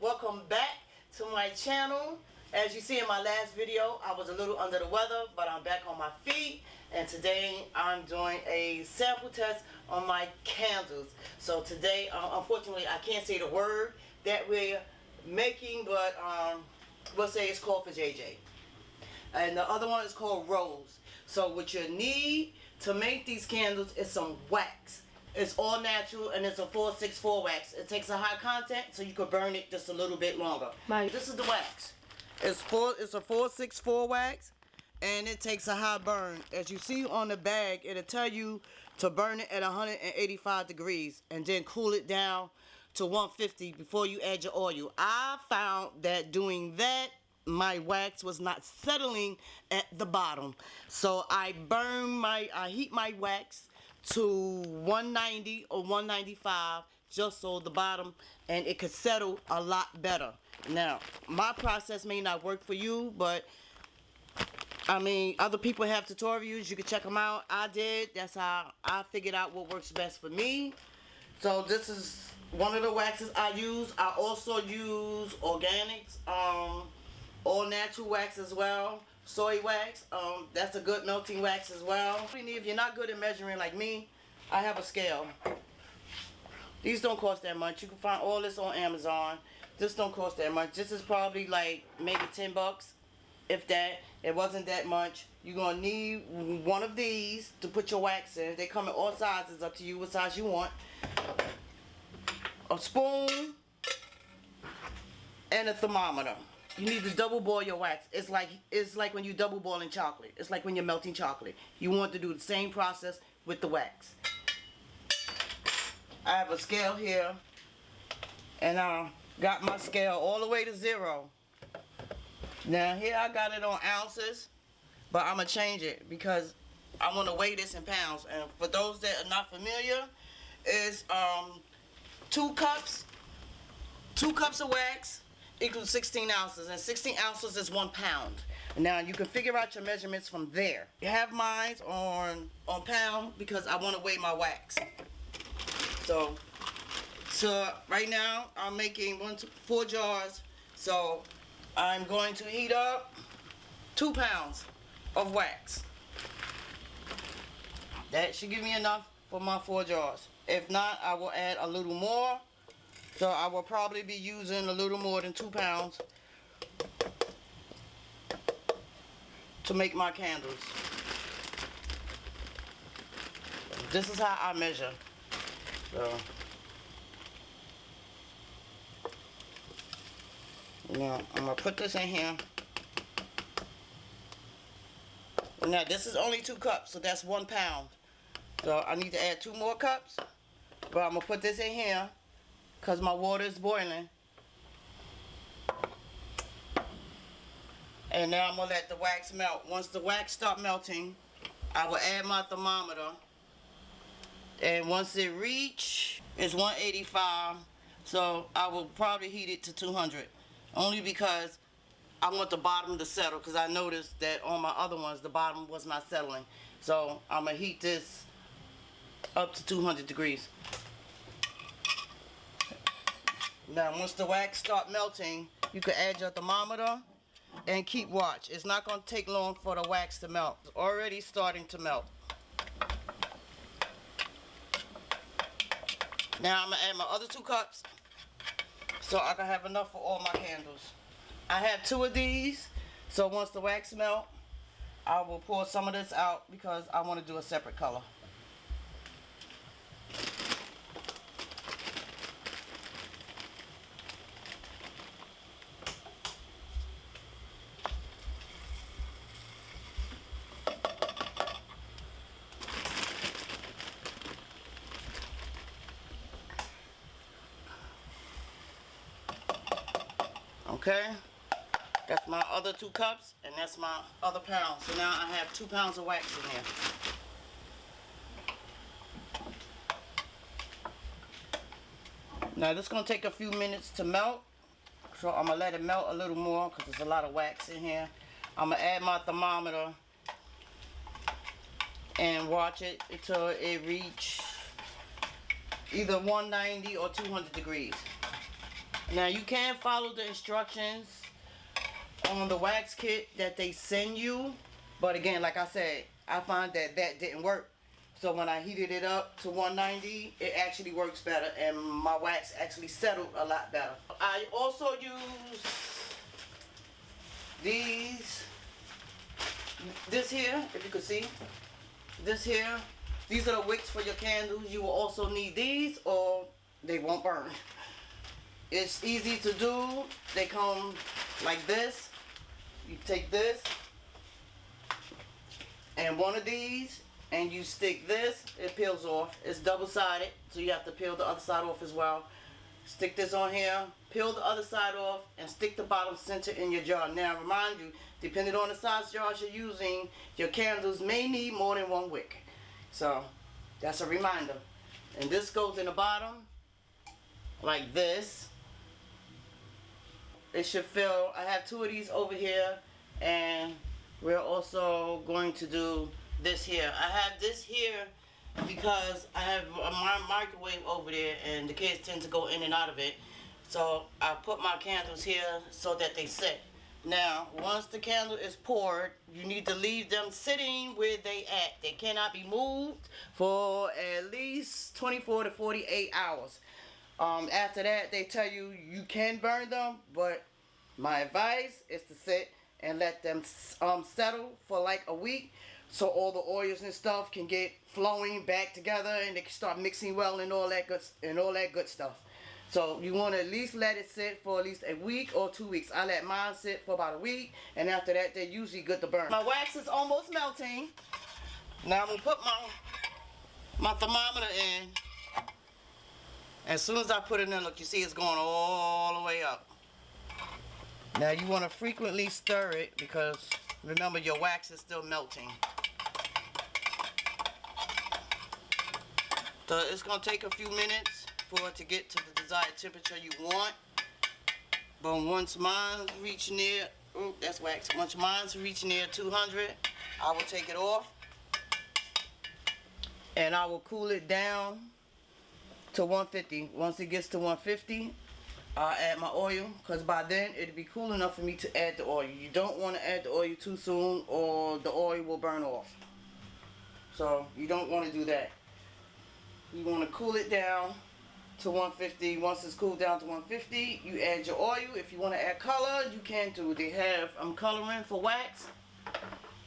Welcome back to my channel. As you see in my last video, I was a little under the weather, but I'm back on my feet, and today I'm doing a sample test on my candles. So today, unfortunately, I can't say the word that we're making, but we'll say it's called for JJ. And the other one is called Rose. So what you need to make these candles is some wax. It's all natural, and it's a 464 wax. It takes a high content so you can burn it just a little bit longer. This is the wax. It's a 464 wax, and it takes a high burn. As you see on the bag, it'll tell you to burn it at 185 degrees and then cool it down to 150 before you add your oil. I found that doing that, my wax was not settling at the bottom. So I heat my wax to 190 or 195 just so the bottom and it could settle a lot better. Now, my process may not work for you, but I mean, other people have tutorials. You can check them out. I did. That's how I figured out what works best for me. So this is one of the waxes I use. I also use organics, all natural wax as well. Soy wax, that's a good melting wax as well. If you're not good at measuring like me, I have a scale. These don't cost that much. You can find all this on Amazon. This don't cost that much. This is probably like maybe 10 bucks, if that. It wasn't that much. You're gonna need one of these to put your wax in. They come in all sizes, up to you what size you want. A spoon and a thermometer. You need to double boil your wax. It's like when you double boiling chocolate. It's like when you're melting chocolate. You want to do the same process with the wax. I have a scale here, and I got my scale all the way to 0. Now here I got it on ounces, but I'm gonna change it because I want to weigh this in pounds. And for those that are not familiar, it's 2 cups of wax equals 16 ounces, and 16 ounces is 1 pound. Now you can figure out your measurements from there. You have mine on pound because I want to weigh my wax. So right now I'm making 4 jars. So I'm going to heat up 2 pounds of wax. That should give me enough for my 4 jars. If not, I will add a little more. So I will probably be using a little more than 2 pounds to make my candles. This is how I measure. So now I'm gonna put this in here. Now this is only 2 cups, so that's 1 pound. So I need to add 2 more cups, but I'm gonna put this in here because my water is boiling. And now I'm going to let the wax melt. Once the wax start melting, I will add my thermometer. And once it reach, it's 185. So I will probably heat it to 200. Only because I want the bottom to settle, because I noticed that on my other ones, the bottom was not settling. So I'm going to heat this up to 200 degrees. Now once the wax start melting, you can add your thermometer and keep watch. It's not going to take long for the wax to melt. It's already starting to melt. Now I'm going to add my other 2 cups so I can have enough for all my candles. I have 2 of these, so once the wax melt, I will pour some of this out because I want to do a separate color. Okay, that's my other 2 cups, and that's my other pound. So now I have 2 pounds of wax in here. Now this is going to take a few minutes to melt, so I'm going to let it melt a little more because there's a lot of wax in here. I'm going to add my thermometer and watch it until it reach either 190 or 200 degrees. Now you can follow the instructions on the wax kit that they send you, but again, like I said, I find that didn't work. So when I heated it up to 190, it actually works better, and my wax actually settled a lot better. I also use this here, if you can see, this here. These are the wicks for your candles. You will also need these or they won't burn. It's easy to do. They come like this. You take this and one of these and you stick this, it peels off. It's double-sided, so you have to peel the other side off as well. Stick this on here, peel the other side off, and stick the bottom center in your jar. Now remind you, depending on the size jars you're using, your candles may need more than one wick. So that's a reminder. And this goes in the bottom like this. It should fill. I have two of these over here, and we're also going to do this here. I have this here because I have a microwave over there and the kids tend to go in and out of it. So I put my candles here so that they sit. Now, once the candle is poured, you need to leave them sitting where they at. They cannot be moved for at least 24 to 48 hours. After that, they tell you you can burn them, but my advice is to sit and let them settle for like a week, so all the oils and stuff can get flowing back together and they can start mixing well and all that good stuff. So you want to at least let it sit for at least a week or 2 weeks. I let mine sit for about a week, and after that they're usually good to burn. My wax is almost melting. Now I'm gonna put my thermometer in. As soon as I put it in, look, you see it's going all the way up. Now you want to frequently stir it because remember your wax is still melting. So it's going to take a few minutes for it to get to the desired temperature you want. But once mine's reach near, oh, that's wax. Once mine's reach near 200, I will take it off. And I will cool it down to 150. Once it gets to 150, I'll add my oil, because by then it'll be cool enough for me to add the oil. You don't want to add the oil too soon or the oil will burn off. So you don't want to do that. You want to cool it down to 150. Once it's cooled down to 150, you add your oil. If you want to add color, you can too. They have coloring for wax.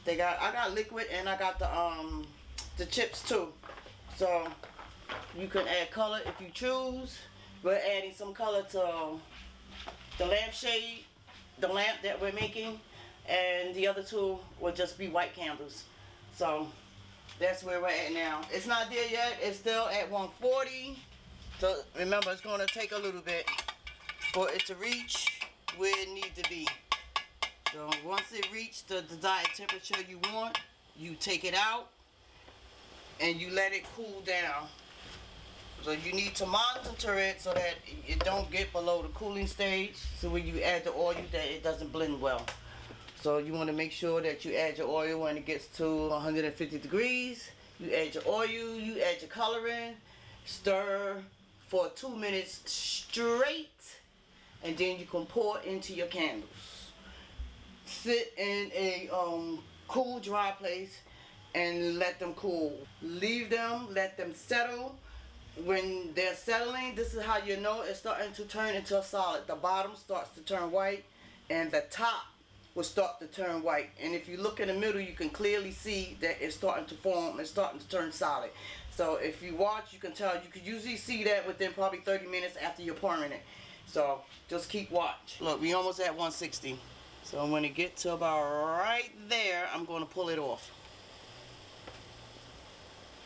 I got liquid and I got the chips too. So you can add color if you choose. We're adding some color to the lampshade, the lamp that we're making, and the other two will just be white candles. So that's where we're at now. It's not there yet. It's still at 140. So remember, it's going to take a little bit for it to reach where it needs to be. So once it reaches the desired temperature you want, you take it out and you let it cool down. So you need to monitor it so that it don't get below the cooling stage, so when you add the oil that it doesn't blend well. So you want to make sure that you add your oil when it gets to 150 degrees. You add your oil, you add your coloring, stir for 2 minutes straight, and then you can pour into your candles. Sit in a cool, dry place and let them cool. Leave them, let them settle. When they're settling, this is how you know it's starting to turn into a solid. The bottom starts to turn white and the top will start to turn white. And if you look in the middle, you can clearly see that it's starting to form, it's starting to turn solid. So if you watch, you can tell. You could usually see that within probably 30 minutes after you're pouring it. So just keep watch. Look, we almost at 160. So when it gets to about right there, I'm going to pull it off,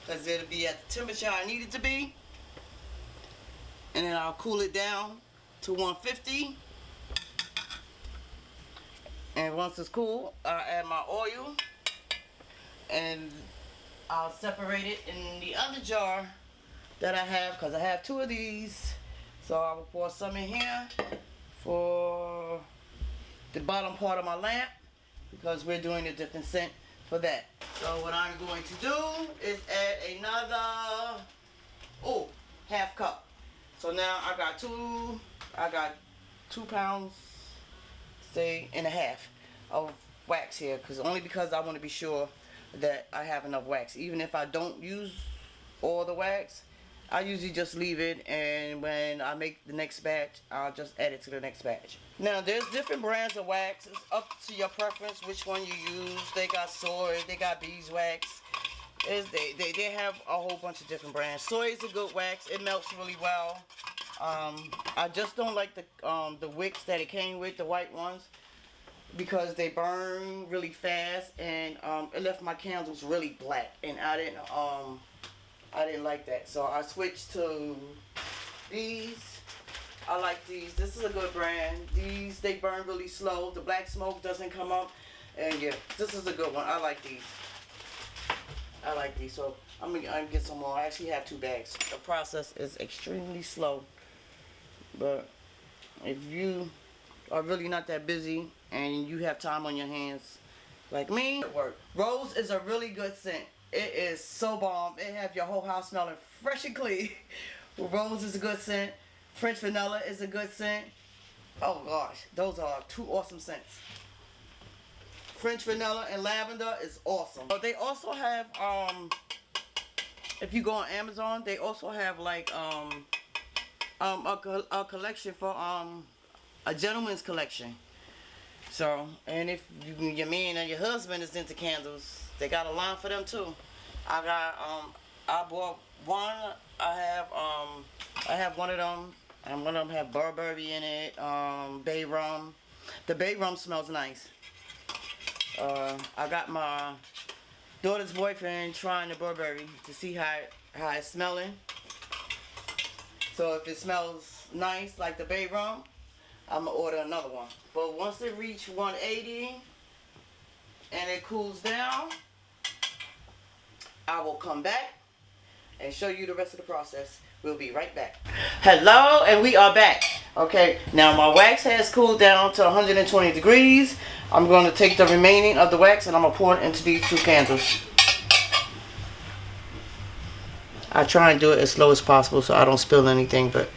because it'll be at the temperature I need it to be. And then I'll cool it down to 150. And once it's cool, I'll add my oil. And I'll separate it in the other jar that I have, because I have two of these. So I will pour some in here for the bottom part of my lamp, because we're doing a different scent for that. So what I'm going to do is add another half cup. So now I got 2 pounds, say, and a half of wax here, because I want to be sure that I have enough wax. Even if I don't use all the wax, I usually just leave it, and when I make the next batch, I'll just add it to the next batch. Now, there's different brands of wax. It's up to your preference which one you use. They got soy, they got beeswax. They have a whole bunch of different brands. Soy is a good wax. It melts really well. I just don't like the wicks that it came with, the white ones, because they burn really fast, and it left my candles really black, and I didn't like that. So I switched to these. I like these. This is a good brand. These, they burn really slow. The black smoke doesn't come up, and yeah, this is a good one. I like these. So I'm gonna get some more. I actually have 2 bags. The process is extremely slow, but if you are really not that busy and you have time on your hands like me, it works. Rose is a really good scent. It is so bomb. It have your whole house smelling fresh and clean. Rose is a good scent. French vanilla is a good scent. Oh gosh, those are 2 awesome scents. French vanilla and lavender is awesome. But they also have, if you go on Amazon, they also have like a collection for a gentleman's collection. So, and if your man or your husband is into candles, they got a line for them too. I bought one. I have one of them, and one of them have Burberry in it. Bay rum. The bay rum smells nice. I got my daughter's boyfriend trying the Burberry to see how it's smelling. So if it smells nice like the bay rum, I'm gonna order another one. But once it reach 180 and it cools down, I will come back and show you the rest of the process. We'll be right back. Hello, and we are back. Okay, now my wax has cooled down to 120 degrees. I'm going to take the remaining of the wax and I'm going to pour it into these 2 candles. I try and do it as slow as possible so I don't spill anything, but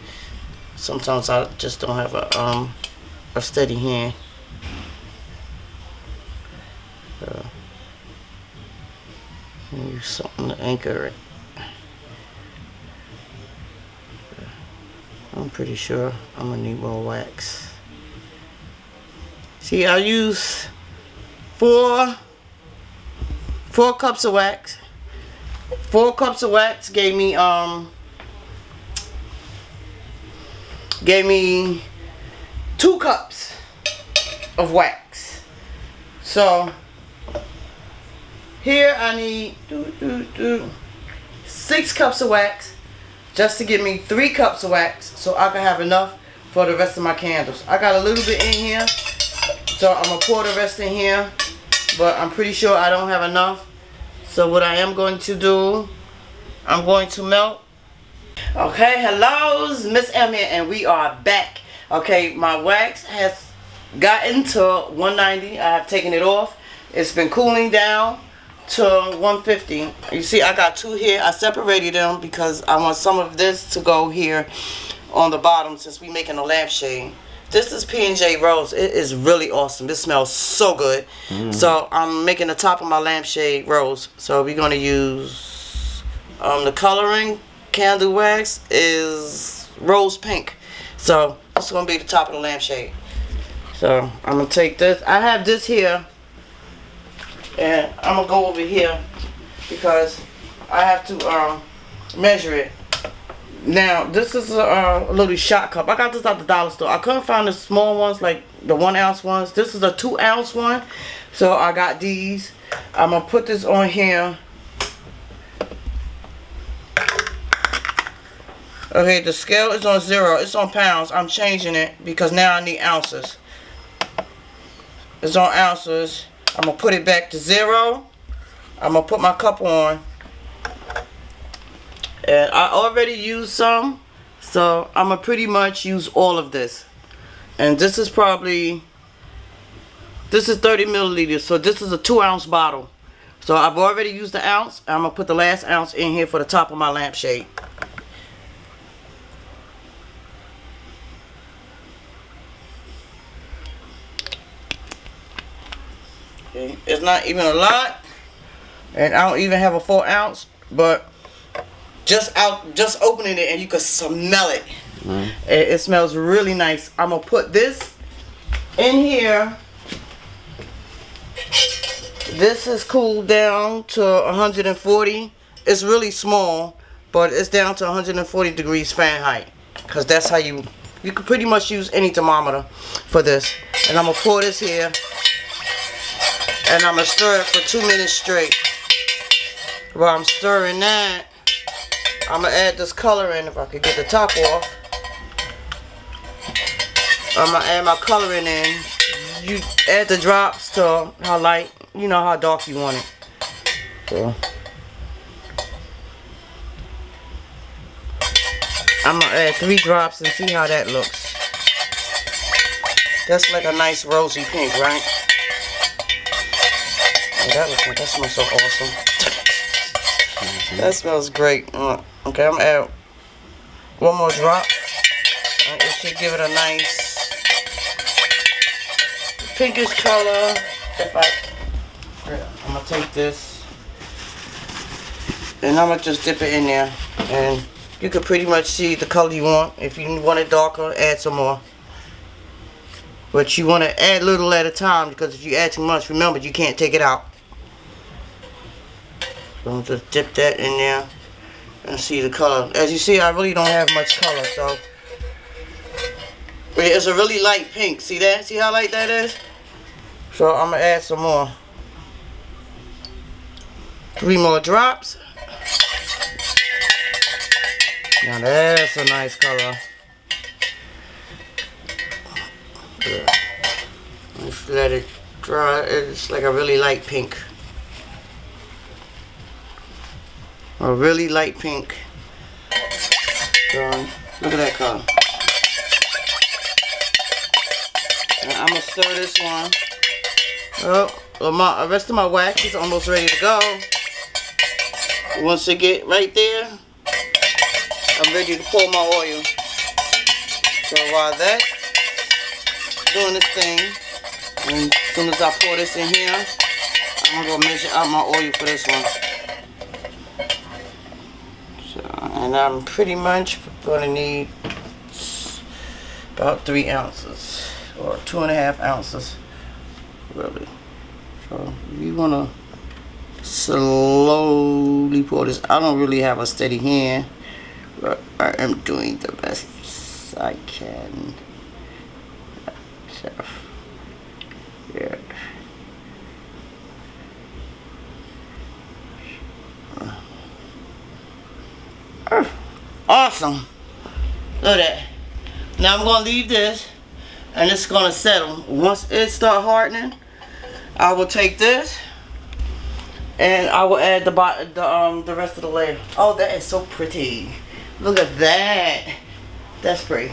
sometimes I just don't have a steady hand. Use something to anchor it. I'm pretty sure I'm gonna need more wax. See, I use 4 cups of wax. 4 cups of wax gave me 2 cups of wax. So here I need 6 cups of wax just to give me 3 cups of wax so I can have enough for the rest of my candles. I got a little bit in here, so I'm going to pour the rest in here, but I'm pretty sure I don't have enough. So what I am going to do, I'm going to melt. Okay, hello, Miss M here, and we are back. Okay, my wax has gotten to 190. I have taken it off. It's been cooling down to 150. You see, I got 2 here. I separated them because I want some of this to go here on the bottom since we're making a lampshade. This is P&J Rose. It is really awesome. It smells so good. So I'm making the top of my lampshade rose. So we're going to use the coloring candle wax is rose pink. So this is going to be the top of the lampshade. So I'm going to take this. I have this here. And I'm going to go over here because I have to measure it. Now, this is a little shot cup. I got this at the dollar store. I couldn't find the small ones, like the 1 ounce ones. This is a 2 ounce one. So I got these. I'm going to put this on here. Okay, the scale is on 0. It's on pounds. I'm changing it because now I need ounces. It's on ounces. I'm going to put it back to 0. I'm going to put my cup on. And I already used some, so I'm going to pretty much use all of this. And this is 30 milliliters, so this is a 2 ounce bottle. So I've already used the ounce. I'm going to put the last ounce in here for the top of my lampshade. It's not even a lot. And I don't even have a 4 ounce. But just opening it and you can smell it. It smells really nice. I'm going to put this in here. This is cooled down to 140. It's really small, but it's down to 140 degrees Fahrenheit. Because that's how you can pretty much use any thermometer for this. And I'm going to pour this here. And I'm going to stir it for 2 minutes straight. While I'm stirring that, I'm going to add this color in if I could get the top off. I'm going to add my coloring in. You add the drops to how light, you know how dark you want it. So I'm going to add 3 drops and see how that looks. That's like a nice rosy pink, right? Oh, that looks like, that smells so awesome. That smells great. Okay, I'm going to add 1 more drop. It should give it a nice pinkish color. I'm going to take this and I'm going to just dip it in there. And you can pretty much see the color you want. If you want it darker, add some more. But you want to add little at a time, because if you add too much, remember, you can't take it out. So I'm just dip that in there and see the color. As you see, I really don't have much color, so it's a really light pink. See that? See how light that is? So I'm gonna add some more. 3 more drops. Now that's a nice color. Good. Just let it dry. It's like a really light pink. A really light pink. So, look at that color. And I'm gonna stir this one. Oh, well, the rest of my wax is almost ready to go. Once it get right there, I'm ready to pour my oil. So while that's doing this thing, and as soon as I pour this in here, I'm gonna measure out my oil for this one. And I'm pretty much going to need about 3 ounces or 2.5 ounces, really. So you want to slowly pour this. I don't really have a steady hand, but I am doing the best I can. So, yeah. Awesome. Look at that. Now I'm going to leave this and it's going to settle. Once it starts hardening, I will take this and I will add the rest of the layer. Oh, that is so pretty. Look at that. That's pretty.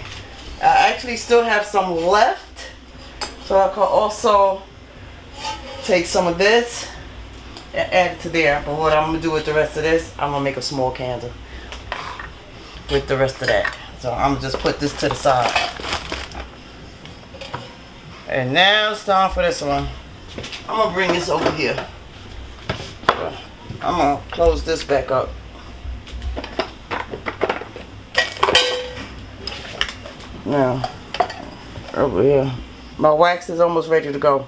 I actually still have some left, so I can also take some of this and add it to there. But what I'm going to do with the rest of this, I'm going to make a small candle with the rest of that. So I'm gonna just put this to the side. And now it's time for this one. I'm gonna bring this over here. I'm gonna close this back up. Now, over here, my wax is almost ready to go.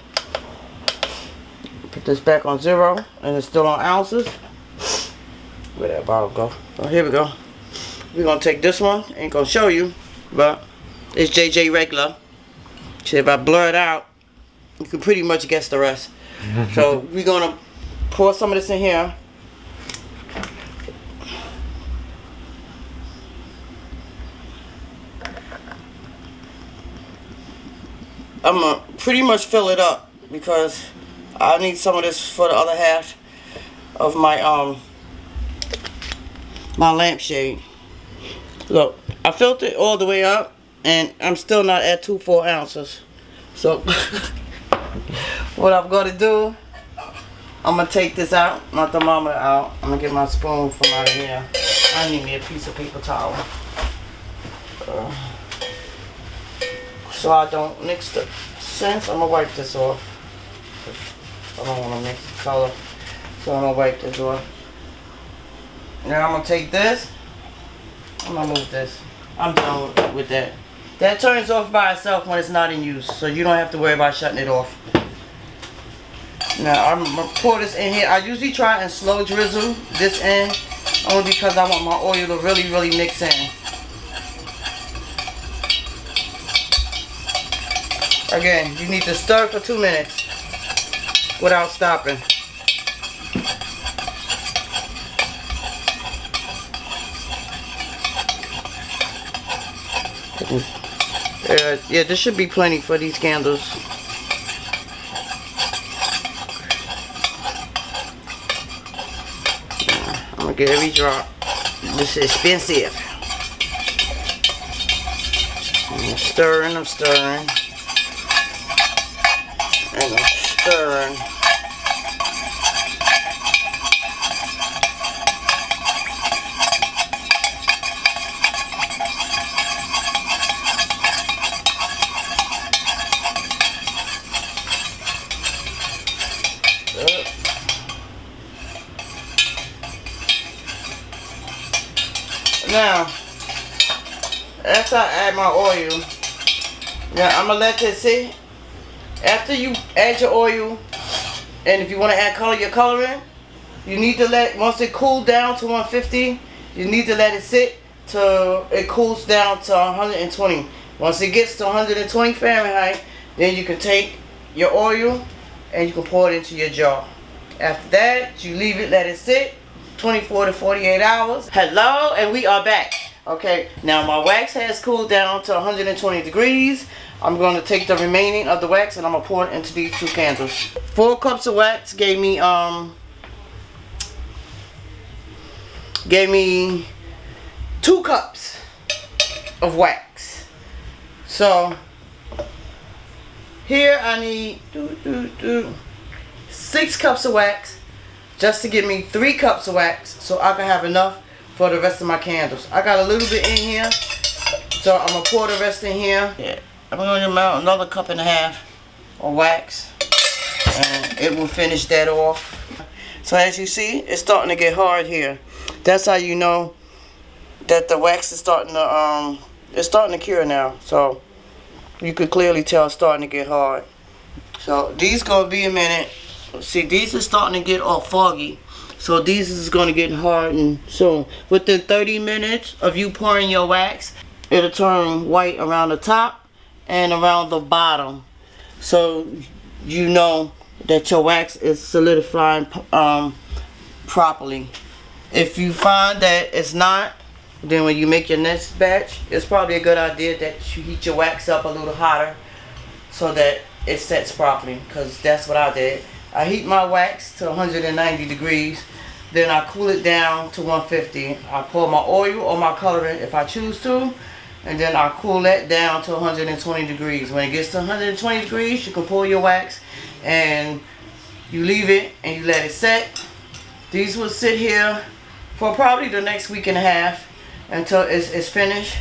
Put this back on 0, and it's still on ounces. Where'd that bottle go? Oh, here we go. We're going to take this one. Ain't going to show you, but it's JJ regular. So if I blur it out, you can pretty much guess the rest. So we're going to pour some of this in here. I'm going to pretty much fill it up because I need some of this for the other half of my my lampshade. Look, I filled it all the way up and I'm still not at 4 ounces. So what I'm going to do, I'm going to take this out, my thermometer out. I'm going to get my spoon from out of here. I need me a piece of paper towel. So I don't mix the scents. I'm going to wipe this off. I don't want to mix the color. So I'm going to wipe this off. Now I'm going to take this. I'm going to move this. I'm done with that. That turns off by itself when it's not in use. So you don't have to worry about shutting it off. Now I'm going to pour this in here. I usually try and slow drizzle this in. Only because I want my oil to really, really mix in. Again, you need to stir for 2 minutes without stopping. Yeah, this should be plenty for these candles. I'm gonna get every drop. This is expensive. I'm stirring. And I'm stirring. Now, after I add my oil, now I'm gonna let this sit. After you add your oil, and if you want to add color, your coloring, you need to let, once it cools down to 150, you need to let it sit till it cools down to 120. Once it gets to 120 Fahrenheit, then you can take your oil and you can pour it into your jar. After that, you leave it, let it sit 24 to 48 hours. Hello, and we are back. Okay, now my wax has cooled down to 120 degrees. I'm going to take the remaining of the wax and I'm going to pour it into these 2 candles. 4 cups of wax gave me 2 cups of wax. So here I need 6 cups of wax just to give me 3 cups of wax so I can have enough for the rest of my candles. I got a little bit in here, so I'm going to pour the rest in here. Yeah. I'm going to melt another 1.5 cups of wax and it will finish that off. So as you see, it's starting to get hard here. That's how you know that the wax is starting to cure now. So you could clearly tell it's starting to get hard. So these going to be a minute. See, these are starting to get all foggy. So these is going to get hardened soon. Within 30 minutes of you pouring your wax, it'll turn white around the top and around the bottom. So you know that your wax is solidifying properly. If you find that it's not, then when you make your next batch, it's probably a good idea that you heat your wax up a little hotter so that it sets properly, because that's what I did. I heat my wax to 190 degrees, then I cool it down to 150. I pour my oil or my coloring if I choose to, and then I cool that down to 120 degrees. When it gets to 120 degrees, you can pull your wax and you leave it and you let it set. These will sit here for probably the next week and a half until it's finished.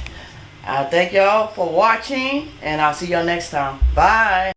I thank y'all for watching and I'll see y'all next time. Bye.